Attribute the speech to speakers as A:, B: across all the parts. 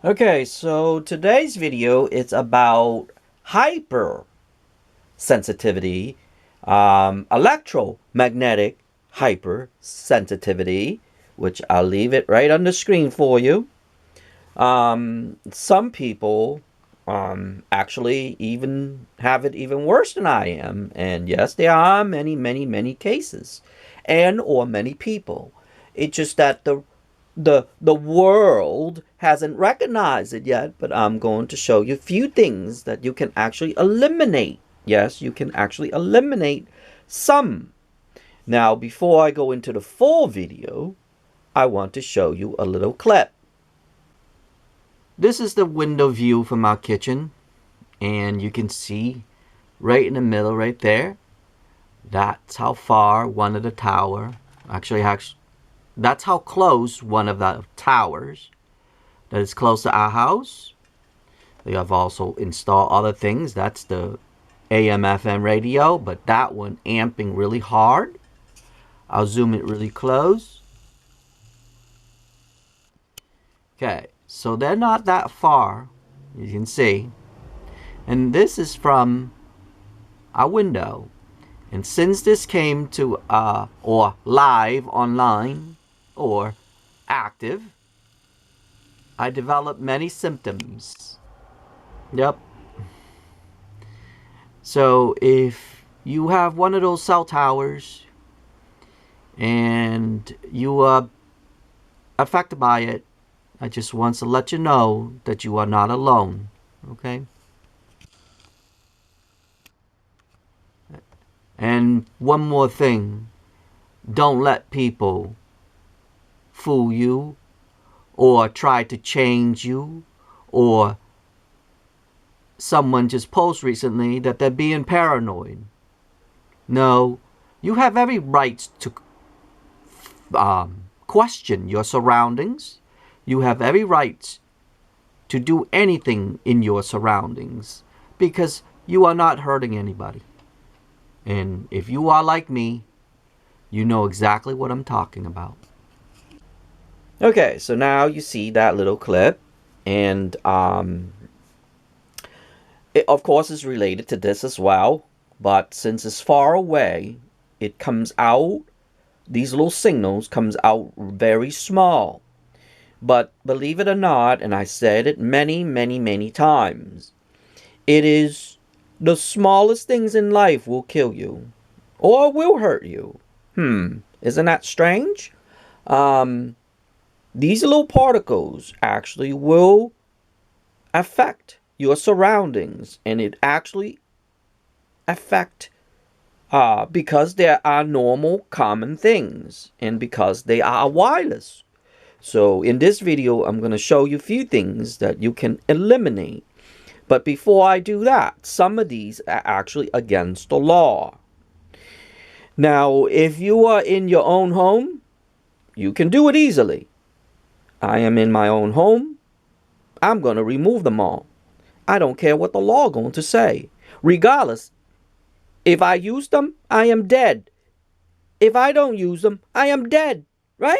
A: Okay, so today's video is about hypersensitivity, electromagnetic hypersensitivity, which I'll leave it right on the screen for you. Some people actually even have it even worse than I am, and yes, there are many cases, and or many people. It's just that the world hasn't recognized it yet, but I'm going to show you a few things that you can actually eliminate. Yes, you can actually eliminate some. Now, before I go into the full video, I want to show you a little clip. This is the window view from our kitchen, and you can see right in the middle right there, that's how far one of the tower, actually that's how close one of the towers that is close to our house. They have also installed other things. That's the AM/FM radio, but that one amping really hard. I'll zoom it really close. Okay, so they're not that far, you can see. And this is from our window. And since this came to, or live online, or active, I developed many symptoms. Yep. So if you have one of those cell towers and you are affected by it, I just want to let you know that you are not alone. Okay? And one more thing. Don't let people fool you or try to change you, or someone just posted recently that they're being paranoid. No, you have every right to question your surroundings. You have every right to do anything in your surroundings because you are not hurting anybody. And if you are like me, you know exactly what I'm talking about. Okay, so now you see that little clip, and it of course is related to this as well, but since it's far away, it comes out, these little signals comes out very small. But believe it or not, and I said it many times, it is the smallest things in life will kill you or will hurt you. Isn't that strange? These little particles actually will affect your surroundings, and it actually affect because there are normal common things and because they are wireless. So in this video, I'm going to show you a few things that you can eliminate. But before I do that, some of these are actually against the law. Now, if you are in your own home, you can do it easily. I am in my own home. I'm going to remove them all. I don't care what the law is going to say. Regardless, if I use them, I am dead. If I don't use them, I am dead. Right?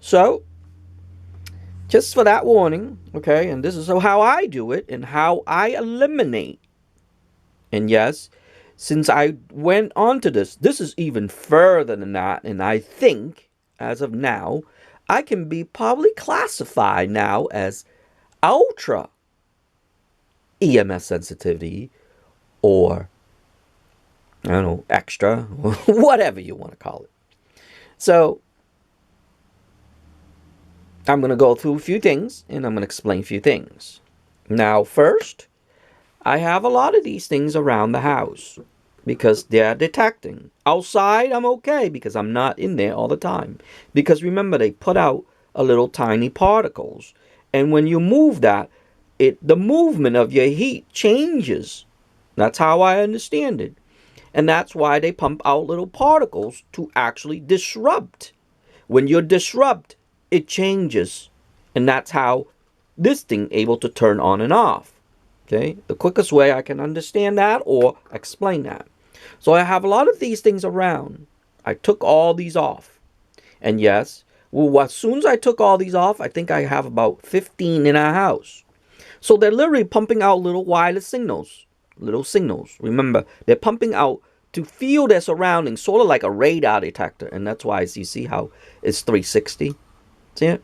A: So, just for that warning, okay, and this is how I do it and how I eliminate. And yes, since I went on to this is even further than that, and I think, as of now, I can be probably classified now as ultra EMF sensitivity, or, I don't know, extra, whatever you want to call it. So, I'm going to go through a few things, and I'm going to explain a few things. Now, first, I have a lot of these things around the house because they're detecting. Outside, I'm okay because I'm not in there all the time. Because remember, they put out a little tiny particles. And when you move that, the movement of your heat changes. That's how I understand it. And that's why they pump out little particles to actually disrupt. When you disrupt, it changes. And that's how this thing able to turn on and off. Okay, the quickest way I can understand that or explain that. So I have a lot of these things around. I took all these off. And yes, Well, as soon as I took all these off, I think I have about 15 in our house. So they're literally pumping out little wireless signals. Little signals. Remember, they're pumping out to feel their surroundings, sort of like a radar detector. And that's why you see how it's 360. See it?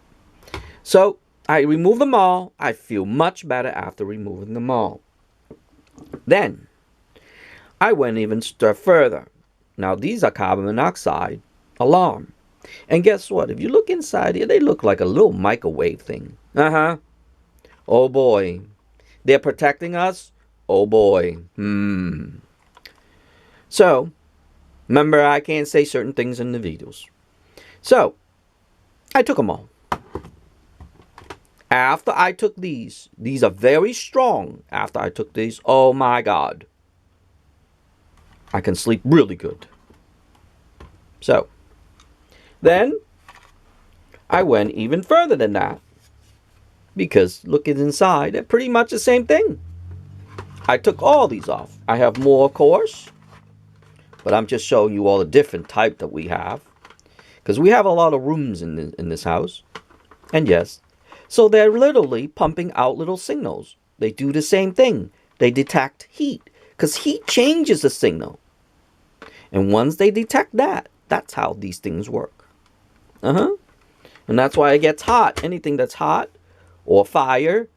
A: So I remove them all. I feel much better after removing them all. Then I went even step further. Now these are carbon monoxide alarm. And guess what? If you look inside here, they look like a little microwave thing. Oh boy. They're protecting us? Oh boy. So, remember, I can't say certain things in the videos. So, I took them all. After I took these are very strong. After I took these, oh my God, I can sleep really good. So, then I went even further than that. Because looking inside, they're pretty much the same thing. I took all these off. I have more, of course. But I'm just showing you all the different type that we have. Because we have a lot of rooms in this house. And yes. So they're literally pumping out little signals. They do the same thing. They detect heat. Because heat changes the signal. And once they detect that, that's how these things work. And that's why it gets hot. Anything that's hot or fire,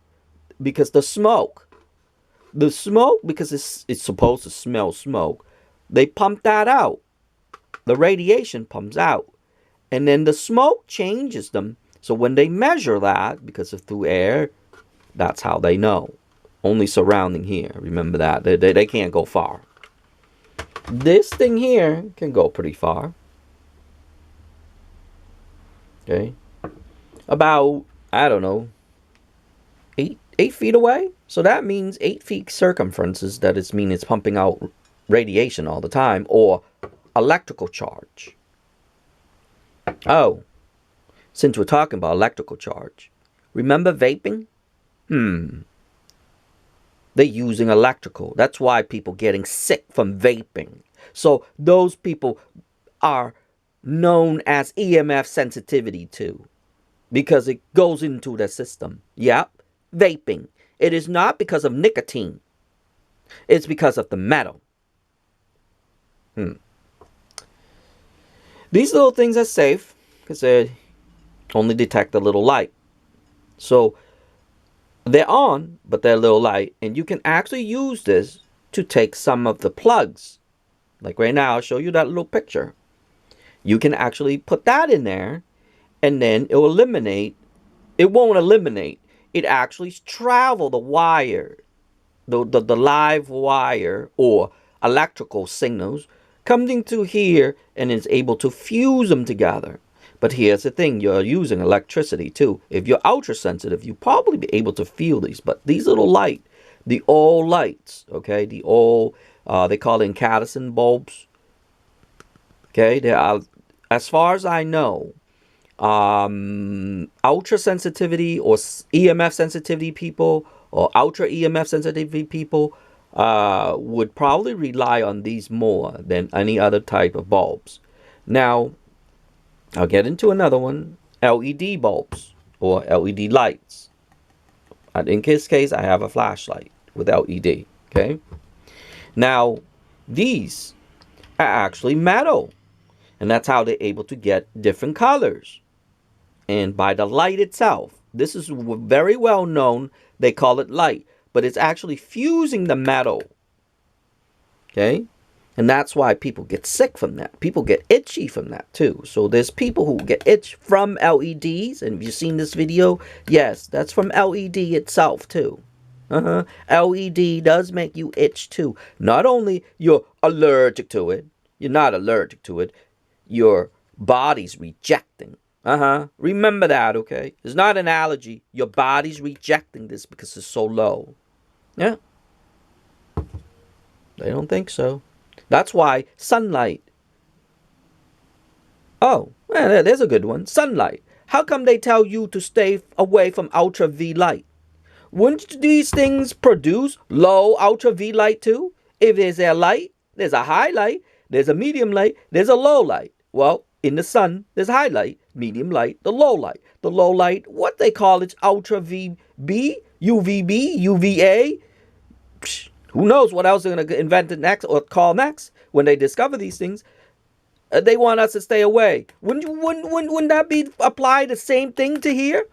A: because the smoke, because it's supposed to smell smoke, they pump that out. The radiation pumps out. And then the smoke changes them. So when they measure that, because it's through air, that's how they know. Only surrounding here. Remember that. They can't go far. This thing here can go pretty far. Okay. About, I don't know, 8 feet away. So that means 8 feet circumferences. That is mean it's pumping out radiation all the time, or electrical charge. Oh, since we're talking about electrical charge, remember vaping? They're using electrical. That's why people getting sick from vaping. So those people are known as EMF sensitivity too, because it goes into the system. Yep, vaping. It is not because of nicotine. It's because of the metal. These little things are safe because they only detect a little light. So they're on, but they're a little light. And you can actually use this to take some of the plugs. Like right now, I'll show you that little picture. You can actually put that in there, and then it will eliminate. It won't eliminate. It actually travel the wire, the live wire or electrical signals coming through here, and is able to fuse them together. But here's the thing, you're using electricity too. If you're ultra sensitive, you'll probably be able to feel these. But these little light, the old lights, okay, the old, they call it incandescent bulbs. Okay, they are, as far as I know, ultra sensitivity or EMF sensitivity people or ultra EMF sensitivity people would probably rely on these more than any other type of bulbs. Now, I'll get into another one, LED bulbs or LED lights. In this case, I have a flashlight with LED, okay? Now, these are actually metal, and that's how they're able to get different colors. And by the light itself, this is very well known, they call it light, but it's actually fusing the metal, okay? And that's why people get sick from that. People get itchy from that too. So there's people who get itch from LEDs. And if you've seen this video, yes, that's from LED itself too. LED does make you itch too. Not only you're allergic to it, you're not allergic to it, your body's rejecting. Remember that, okay? It's not an allergy. Your body's rejecting this because it's so low. Yeah. They don't think so. That's why sunlight. Oh, well, there's a good one. Sunlight. How come they tell you to stay away from ultra V light? Wouldn't these things produce low ultra V light too? If there's a light, there's a high light, there's a medium light, there's a low light. Well, in the sun, there's high light. medium light, the low light. The low light, what they call it's ultra VB, UVB, UVA. Psh, who knows what else they're going to invent next or call next when they discover these things. They want us to stay away. Wouldn't that be apply the same thing to here?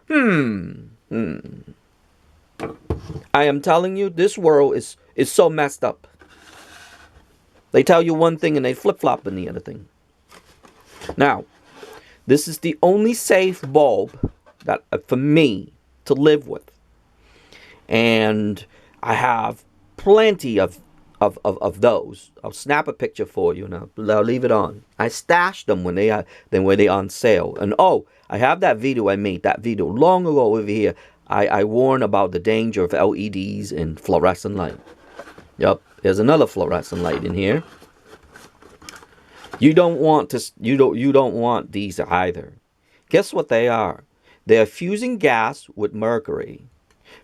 A: I am telling you, this world is so messed up. They tell you one thing and they flip-flop on the other thing. Now, this is the only safe bulb that for me to live with. And I have plenty of those. I'll snap a picture for you and I'll leave it on. I stashed them when they on sale. And oh, I have that video I made, that video long ago over here. I warn about the danger of LEDs and fluorescent light. Yep, there's another fluorescent light in here. You don't want these either. Guess what they are? They are fusing gas with mercury.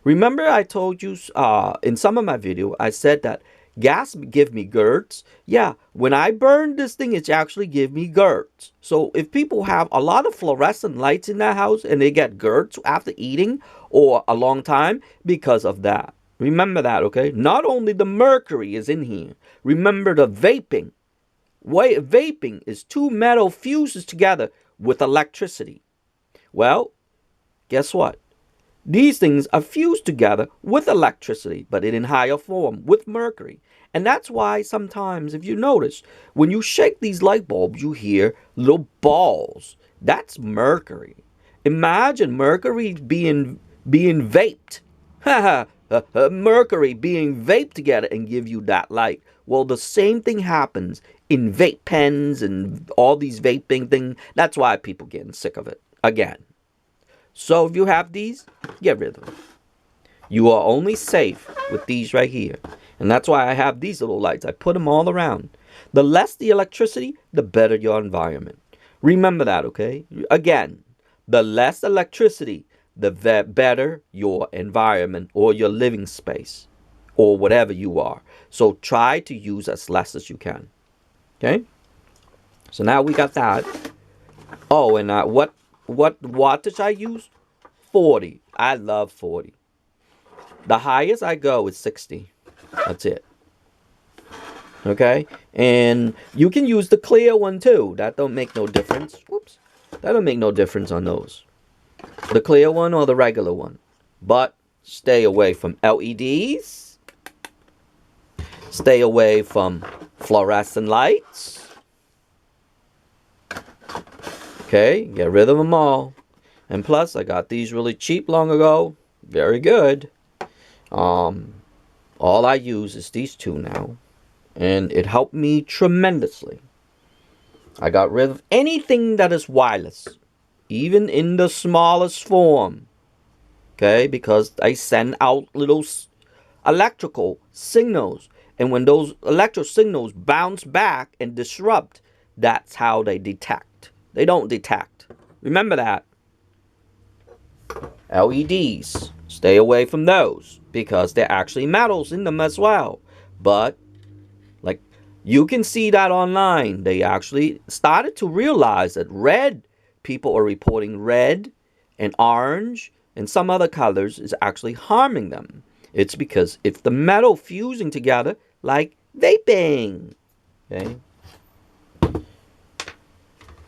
A: Remember I told you in some of my video, I said that gas give me GERDs. Yeah, when I burn this thing, it actually give me GERDs. So if people have a lot of fluorescent lights in their house and they get GERDs after eating or a long time because of that. Remember that, okay? Not only the mercury is in here. Remember the vaping. Vaping is two metal fuses together with electricity. Well, guess what? These things are fused together with electricity, but in higher form, with mercury. And that's why sometimes, if you notice, when you shake these light bulbs, you hear little balls. That's mercury. Imagine mercury being vaped. Mercury being vaped together and give you that light. Well, the same thing happens in vape pens and all these vaping things. That's why people getting sick of it again. So if you have these, get rid of them. You are only safe with these right here. And that's why I have these little lights. I put them all around. The less the electricity, the better your environment. Remember that, okay? Again, the less electricity, the better your environment or your living space or whatever you are. So try to use as less as you can. Okay? So now we got that. Oh, and what wattage I use? 40. I love 40. The highest I go is 60. That's it. Okay? And you can use the clear one too. That don't make no difference. Whoops. That don't make no difference on those. The clear one or the regular one. But stay away from LEDs. Stay away from fluorescent lights. Okay, get rid of them all. And plus, I got these really cheap long ago. Very good. All I use is these two now. And it helped me tremendously. I got rid of anything that is wireless. Even in the smallest form. Okay, because I send out little electrical signals. And when those electrical signals bounce back and disrupt, that's how they detect. They don't detect. Remember that. LEDs. Stay away from those. Because they're actually metals in them as well. But, like, you can see that online. They actually started to realize that red, people are reporting red and orange and some other colors is actually harming them. It's because it's the metal fusing together like vaping. Okay?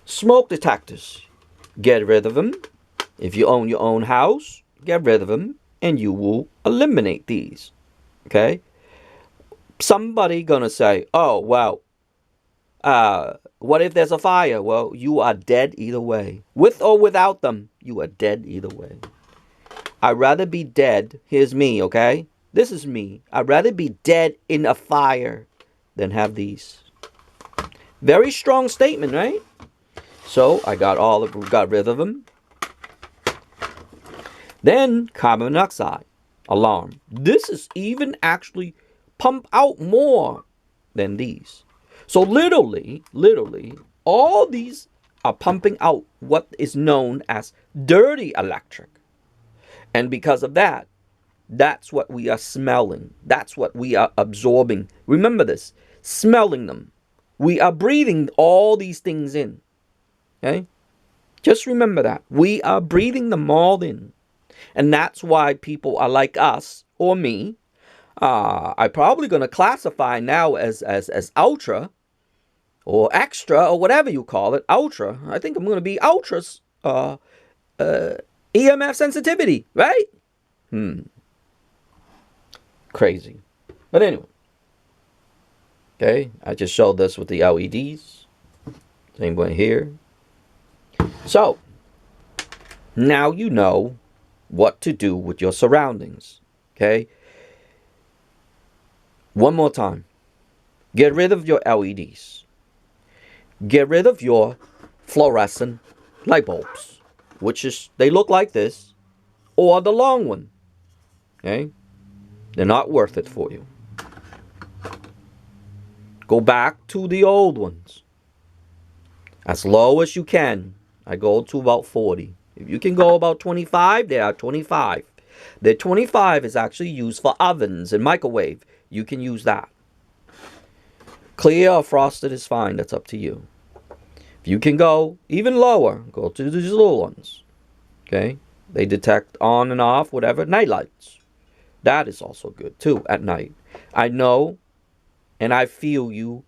A: Smoke detectors. Get rid of them. If you own your own house, get rid of them and you will eliminate these. Okay? Somebody gonna say, oh, well, what if there's a fire? Well, you are dead either way. With or without them, you are dead either way. I'd rather be dead. Here's me, okay? This is me. I'd rather be dead in a fire than have these. Very strong statement, right? So I got rid of them. Then carbon monoxide alarm. This is even actually pump out more than these. So literally, all these are pumping out what is known as dirty electric. And because of that, that's what we are smelling. That's what we are absorbing. Remember this, smelling them. We are breathing all these things in. Okay? Just remember that. We are breathing them all in. And that's why people are like us or me. I'm probably going to classify now as ultra or extra or whatever you call it. Ultra. I think I'm going to be ultra's EMF sensitivity, right? Crazy. But anyway. Okay, I just showed this with the LEDs. Same way here. So, now you know what to do with your surroundings. Okay? One more time. Get rid of your LEDs. Get rid of your fluorescent light bulbs, which is, they look like this, or the long one. Okay? They're not worth it for you. Go back to the old ones. As low as you can. I go to about 40. If you can go about 25, they are 25. The 25 is actually used for ovens and microwave. You can use that. Clear or frosted is fine. That's up to you. If you can go even lower, go to these little ones. Okay? They detect on and off, whatever. Night lights. That is also good too at night. I know and I feel you.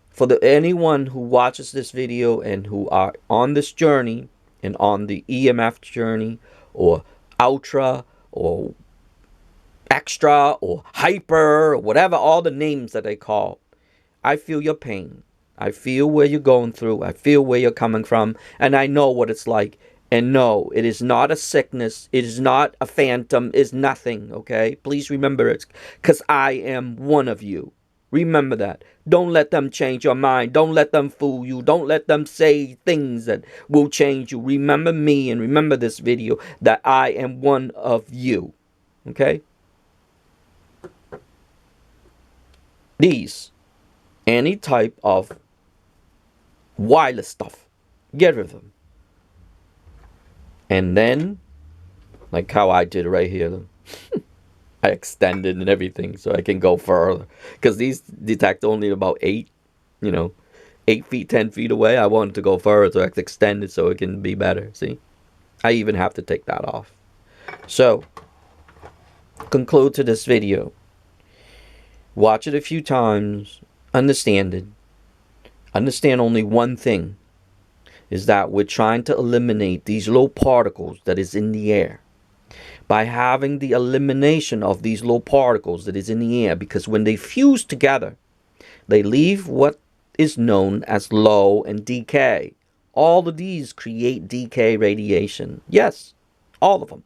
A: For anyone who watches this video and who are on this journey and on the EMF journey or ultra or extra or hyper or whatever, all the names that they call, I feel your pain. I feel where you're going through. I feel where you're coming from. And I know what it's like. And no, it is not a sickness. It is not a phantom. It's nothing, okay? Please remember it, because I am one of you. Remember that. Don't let them change your mind. Don't let them fool you. Don't let them say things that will change you. Remember me and remember this video, that I am one of you. Okay? These, any type of wireless stuff, get rid of them. And then, like how I did right here, I extended and everything so I can go further. Because these detect only about 8 feet, 10 feet away. I wanted to go further so I can extend it so it can be better. See? I even have to take that off. So, conclude to this video. Watch it a few times. Understand it. Understand only one thing. Is that we're trying to eliminate these low particles that is in the air. By having the elimination of these low particles that is in the air, because when they fuse together, they leave what is known as low and decay. All of these create decay radiation. Yes, all of them.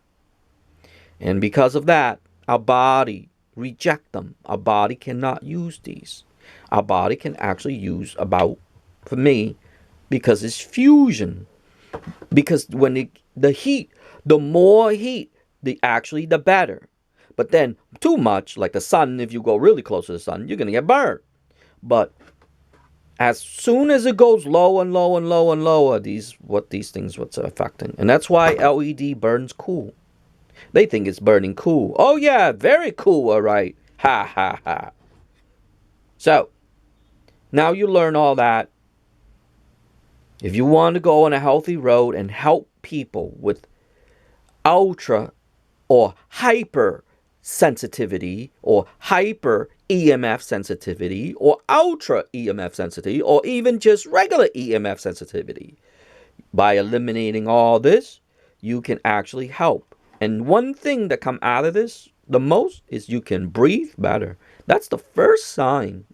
A: And because of that, our body reject them. Our body cannot use these. Our body can actually use about, for me, because it's fusion. Because when the heat, the more heat, the better. But then too much, like the sun, if you go really close to the sun, you're going to get burned. But as soon as it goes low and low and low and lower, these things what's affecting. And that's why LED burns cool. They think it's burning cool. Oh yeah, very cool, all right. Ha ha ha. So, now you learn all that. If you want to go on a healthy road and help people with ultra or hyper sensitivity or hyper EMF sensitivity or ultra EMF sensitivity or even just regular EMF sensitivity, by eliminating all this, you can actually help. And one thing that come out of this the most is you can breathe better. That's the first sign.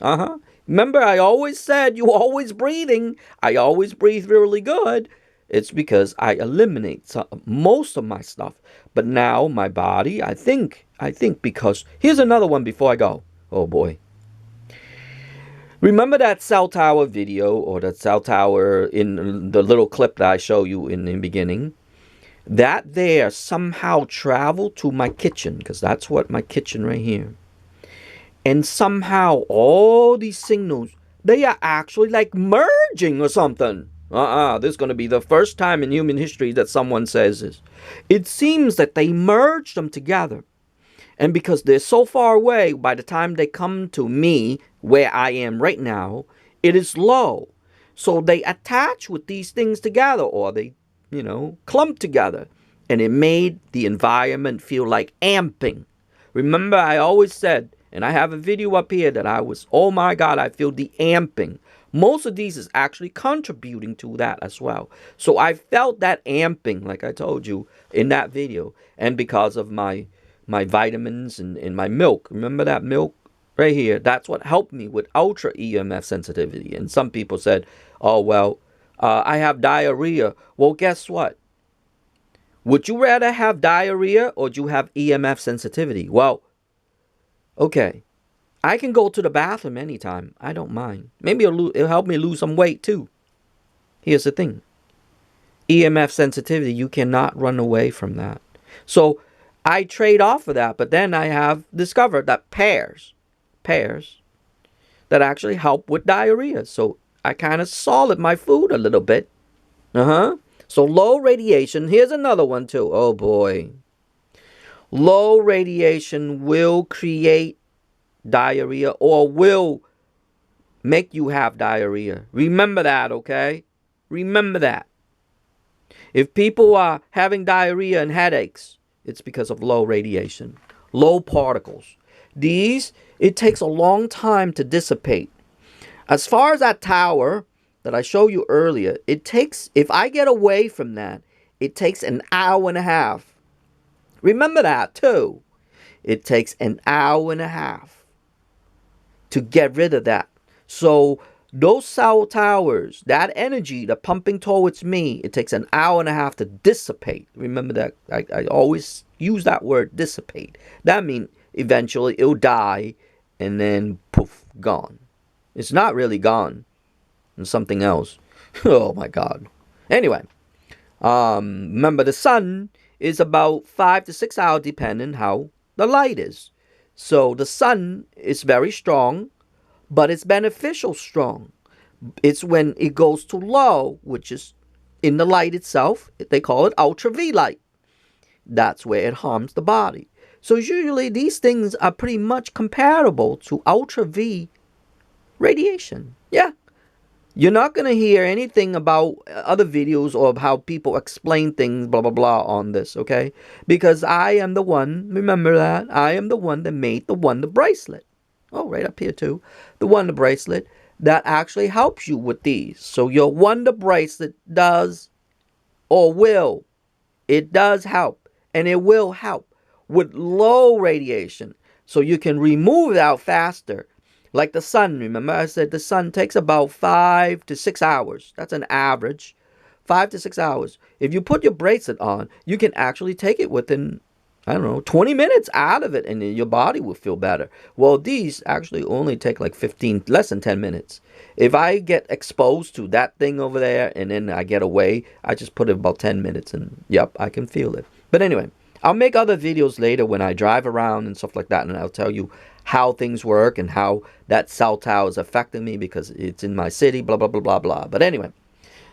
A: Remember, I always said you always breathing. I always breathe really good. It's because I eliminate most of my stuff. But now my body, I think because, here's another one before I go. Oh boy. Remember that cell tower video, or that cell tower in the little clip that I show you in the beginning? That there somehow traveled to my kitchen, because that's what my kitchen right here. And somehow all these signals, they are actually like merging or something. This is going to be the first time in human history that someone says this. It seems that they merged them together. And because they're so far away, by the time they come to me, where I am right now, it is low. So they attach with these things together, or they clumped together. And it made the environment feel like amping. Remember, I always said, and I have a video up here that oh my God, I feel the amping. Most of these is actually contributing to that as well. So I felt that amping, like I told you in that video. And because of my vitamins and my milk. Remember that milk right here? That's what helped me with ultra EMF sensitivity. And some people said, oh, well, I have diarrhea. Well, guess what? Would you rather have diarrhea or do you have EMF sensitivity? Well, okay. I can go to the bathroom anytime. I don't mind. Maybe it'll help me lose some weight too. Here's the thing. EMF sensitivity, you cannot run away from that. So I trade off of that, but then I have discovered that pears that actually help with diarrhea. So I kind of solid my food a little bit. So low radiation, here's another one too. Oh boy. Low radiation will create diarrhea or will make you have diarrhea. Remember that, okay? Remember that. If people are having diarrhea and headaches, it's because of low radiation, low particles. These, it takes a long time to dissipate. As far as that tower that I showed you earlier, it takes, if I get away from that, it takes an hour and a half. Remember that too. It takes an hour and a half to get rid of that. So those cell towers, that energy, the pumping towards me, it takes an hour and a half to dissipate. Remember that. I always use that word, dissipate. That means eventually it'll die and then poof, gone. It's not really gone. It's something else. Oh my God. Anyway, remember the sun is about 5 to 6 hours depending how the light is. So the sun is very strong, but it's beneficial strong. It's when it goes to low, which is in the light itself. They call it ultra V light. That's where it harms the body. So usually these things are pretty much comparable to ultra V radiation. Yeah. You're not going to hear anything about other videos or how people explain things, blah, blah, blah on this, okay? Because I am the one, remember that, I am the one that made the Wonder Bracelet. Oh, right up here too. The Wonder Bracelet that actually helps you with these. So your Wonder Bracelet does or will, it does help and it will help with low radiation. So you can remove it out faster. Like the sun, remember I said the sun takes about 5 to 6 hours. That's an average. 5 to 6 hours. If you put your bracelet on, you can actually take it within, 20 minutes out of it and your body will feel better. Well, these actually only take like less than 10 minutes. If I get exposed to that thing over there and then I get away, I just put it about 10 minutes and yep, I can feel it. But anyway, I'll make other videos later when I drive around and stuff like that, and I'll tell you how things work and how that cell tower is affecting me because it's in my city, blah, blah, blah, blah, blah. But anyway,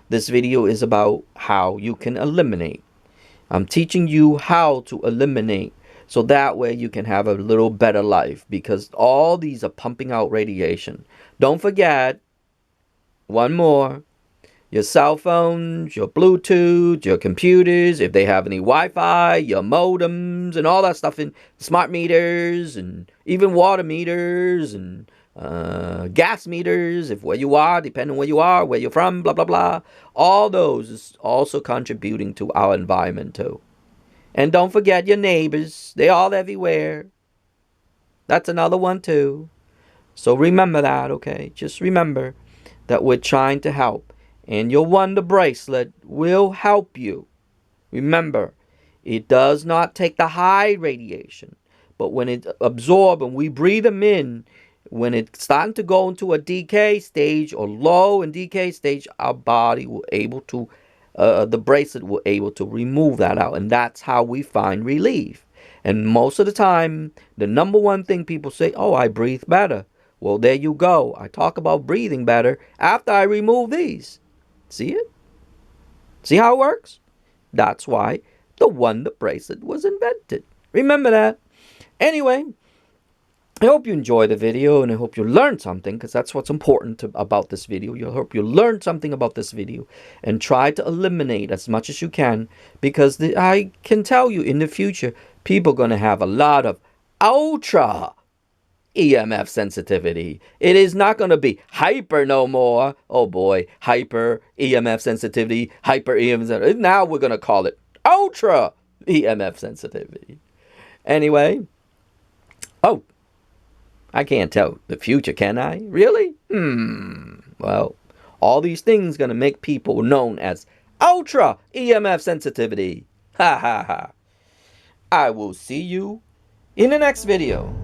A: this video is about how you can eliminate. I'm teaching you how to eliminate so that way you can have a little better life because all these are pumping out radiation. Don't forget, one more, your cell phones, your Bluetooth, your computers, if they have any Wi-Fi, your modems, and all that stuff, in smart meters, and even water meters, and gas meters, if where you are, depending on where you are, where you're from, blah, blah, blah. All those is also contributing to our environment, too. And don't forget your neighbors. They're all everywhere. That's another one, too. So remember that, okay? Just remember that we're trying to help. And your Wonder Bracelet will help you. Remember, it does not take the high radiation. But when it absorbs and we breathe them in, when it's starting to go into a decay stage or low and decay stage, our body will able to, the bracelet will able to remove that out. And that's how we find relief. And most of the time, the number one thing people say, oh, I breathe better. Well, there you go. I talk about breathing better after I remove these. See it? See how it works? That's why the Wonder Bracelet was invented. Remember that. Anyway, I hope you enjoy the video, and I hope you learned something, because that's what's important about this video. I hope you learned something about this video and try to eliminate as much as you can, because I can tell you in the future, people are going to have a lot of ultra EMF sensitivity. It is not going to be hyper no more. Oh boy, hyper EMF sensitivity, hyper EMF sensitivity. Now we're going to call it ultra EMF sensitivity. Anyway, oh, I can't tell the future, can I? Really? Well, all these things going to make people known as ultra EMF sensitivity. Ha ha ha. I will see you in the next video.